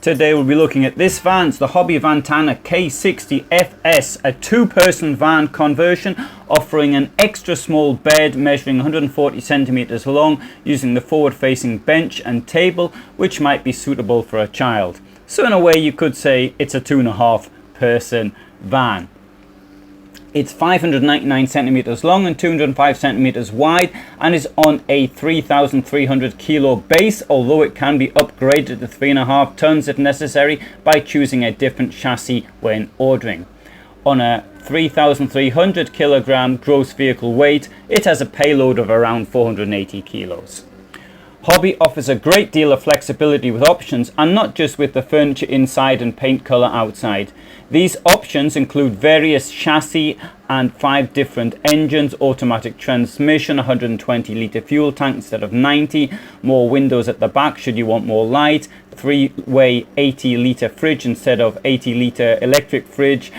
Today we'll be looking at this van. It's the Hobby Vantana K60FS, a two-person van conversion offering an extra small bed measuring 140 centimeters long using the forward-facing bench and table, which might be suitable for a child. So in a way you could say it's a 2.5 person van. It's 599 centimeters long and 205 centimeters wide and is on a 3,300 kilo base, although it can be upgraded to 3.5 tons if necessary by choosing a different chassis when ordering. On a 3,300 kilogram gross vehicle weight, it has a payload of around 480 kilos. Hobby offers a great deal of flexibility with options, and not just with the furniture inside and paint colour outside. These options include various chassis and 5 different engines, automatic transmission, 120 litre fuel tank instead of 90, more windows at the back should you want more light, 3-way 80 litre fridge instead of 80 litre electric fridge,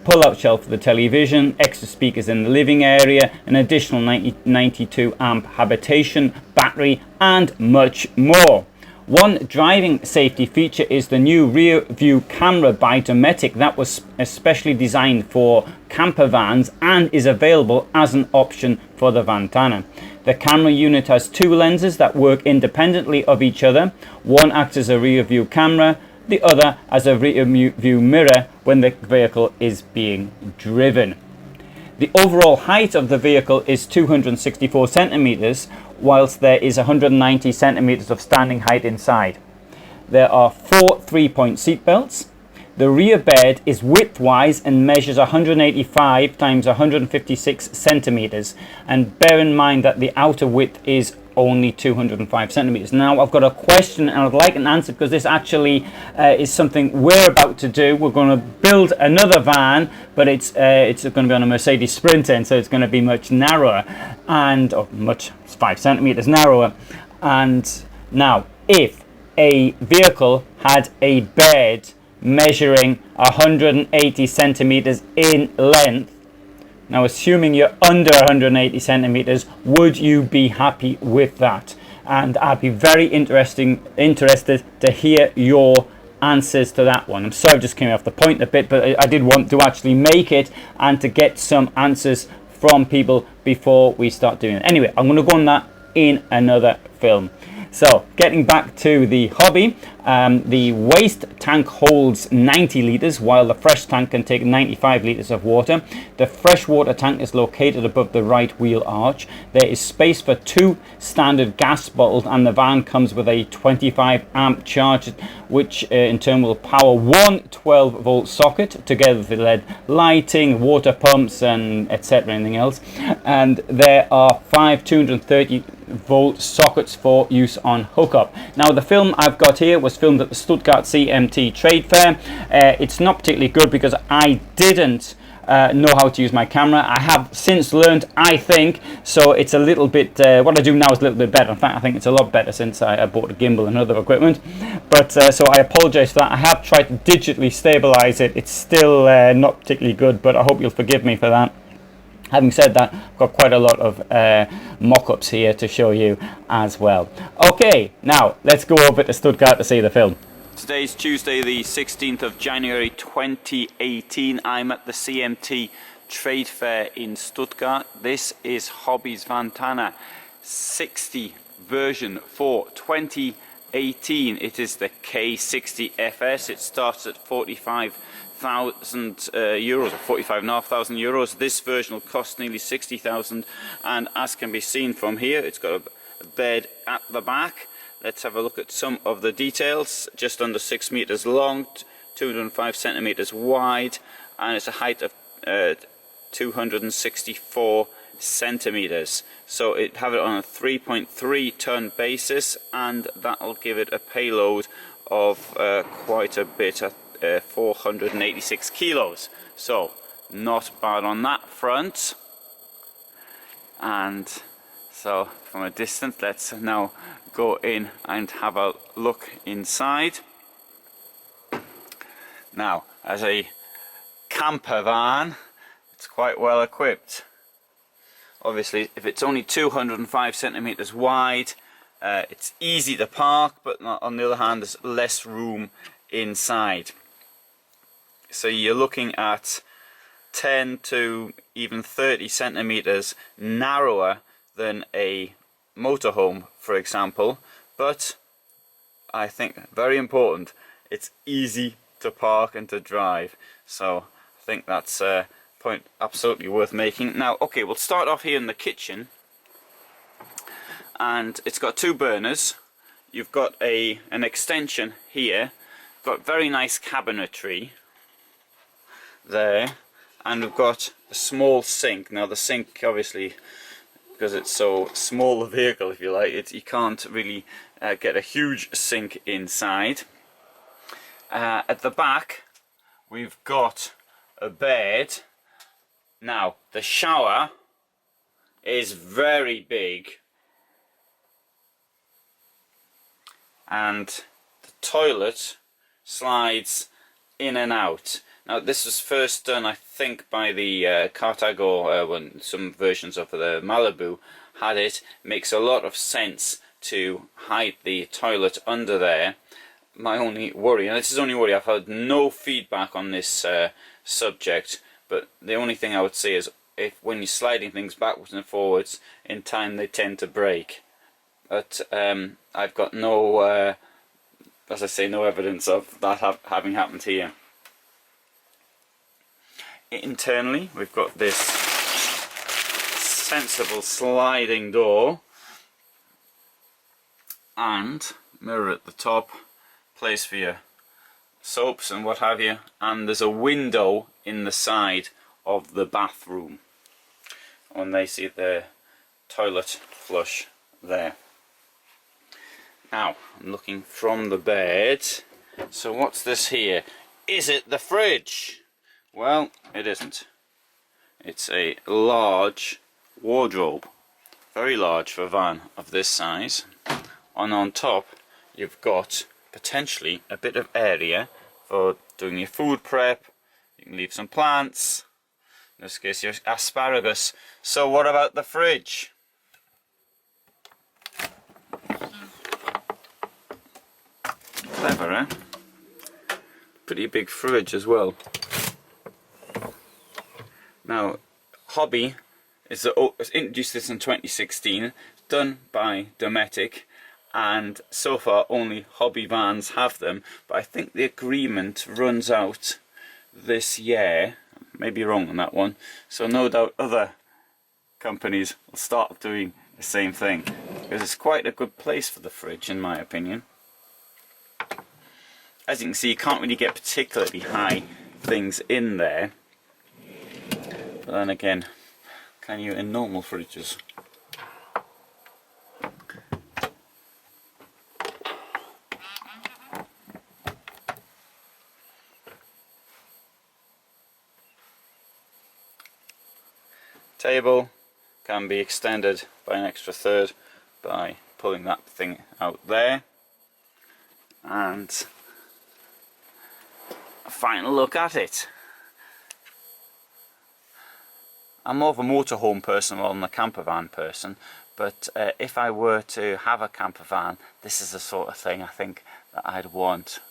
pull-out shelf for the television, extra speakers in the living area, an additional 92 amp habitation battery, and much more. One driving safety feature is the new rear view camera by Dometic that was especially designed for camper vans and is available as an option for the Vantana. The camera unit has 2 lenses that work independently of each other. One acts as a rear view camera, the other as a rear view mirror when the vehicle is being driven. The overall height of the vehicle is 264 centimeters, whilst there is 190 centimeters of standing height inside. There are 4 3-point seat belts. The rear bed is widthwise and measures 185 times 156 centimeters, and bear in mind that the outer width is only 205 centimeters. Now I've got a question and I'd like an answer, because this actually is something we're about to do. We're going to build another van, but it's going to be on a Mercedes Sprinter, and so it's going to be much narrower and much 5 centimeters narrower. And now if a vehicle had a bed measuring 180 centimeters in length, now assuming you're under 180 centimeters, would you be happy with that? And I'd be very interested to hear your answers to that one. I'm sorry I just came off the point a bit, but I did want to actually make it and to get some answers from people before we start doing it. Anyway, I'm going to go on that in another film. So getting back to the Hobby, the waste tank holds 90 litres while the fresh tank can take 95 litres of water. The freshwater tank is located above the right wheel arch. There is space for 2 standard gas bottles, and the van comes with a 25 amp charge, which in turn will power one 12 volt socket together with the LED lighting, water pumps, and etc. anything else. And there are 5 230 volt sockets for use on hookup. Now the film I've got here was filmed at the Stuttgart CMT trade fair. It's not particularly good because I didn't know how to use my camera. I have since learned, I think, so it's a little bit, what I do now is a little bit better. In fact, I think it's a lot better since I bought a gimbal and other equipment. But so I apologize for that. I have tried to digitally stabilize it. It's still not particularly good, but I hope you'll forgive me for that. Having said that, I've got quite a lot of mock-ups here to show you as well. Okay, now let's go over to Stuttgart to see the film. Today's Tuesday, the 16th of January 2018. I'm at the CMT trade fair in Stuttgart. This is Hobby's Vantana 60 version for 2018. It is the K60FS. It starts at 45,000 euros, or 45,500 euros. This version will cost nearly 60,000, and as can be seen from here, it's got a bed at the back. Let's have a look at some of the details. Just under 6 meters long, 205 centimeters wide, and it's a height of 264 centimeters. So it have it on a 3.3 ton basis, and that'll give it a payload of quite a bit, 486 kilos. So not bad on that front. And so from a distance, let's now go in and have a look inside. Now, as a camper van, it's quite well equipped. Obviously, if it's only 205 centimeters wide, it's easy to park, but on the other hand, there's less room inside. So you're looking at 10 to even 30 centimeters narrower than a motorhome, for example, but I think very important, it's easy to park and to drive. So I think that's a point absolutely worth making. Now, okay, we'll start off here in the kitchen, and it's got two burners. You've got an extension here, got very nice cabinetry there, and we've got a small sink. Now the sink, obviously, because it's so small a vehicle, if you like, you can't really get a huge sink inside. At the back we've got a bed. Now the shower is very big, and the toilet slides in and out. Now this was first done, I think, by the Cartago, when some versions of the Malibu had it. Makes a lot of sense to hide the toilet under there. My only worry, and this is the only worry, I've had no feedback on this subject, but the only thing I would say is if when you're sliding things backwards and forwards, in time they tend to break. But I've got no, as I say, no evidence of that having happened here. Internally, we've got this sensible sliding door and mirror at the top, place for your soaps and what have you, and there's a window in the side of the bathroom when they see the toilet flush there. Now I'm looking from the bed, so what's this here? Is it the fridge? Well, it isn't. It's a large wardrobe, very large for a van of this size, and on top you've got potentially a bit of area for doing your food prep. You can leave some plants, in this case your asparagus. So what about the fridge? Clever, eh? Pretty big fridge as well. Now, Hobby has introduced this in 2016, done by Dometic, and so far only Hobby vans have them, but I think the agreement runs out this year. Maybe wrong on that one, so no doubt other companies will start doing the same thing, because it's quite a good place for the fridge in my opinion. As you can see, you can't really get particularly high things in there. But then again, can you in normal fridges? Table can be extended by an extra third by pulling that thing out there. And a final look at it. I'm more of a motorhome person rather than a campervan person, but if I were to have a campervan, this is the sort of thing I think that I'd want.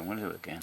I'm going to do it again.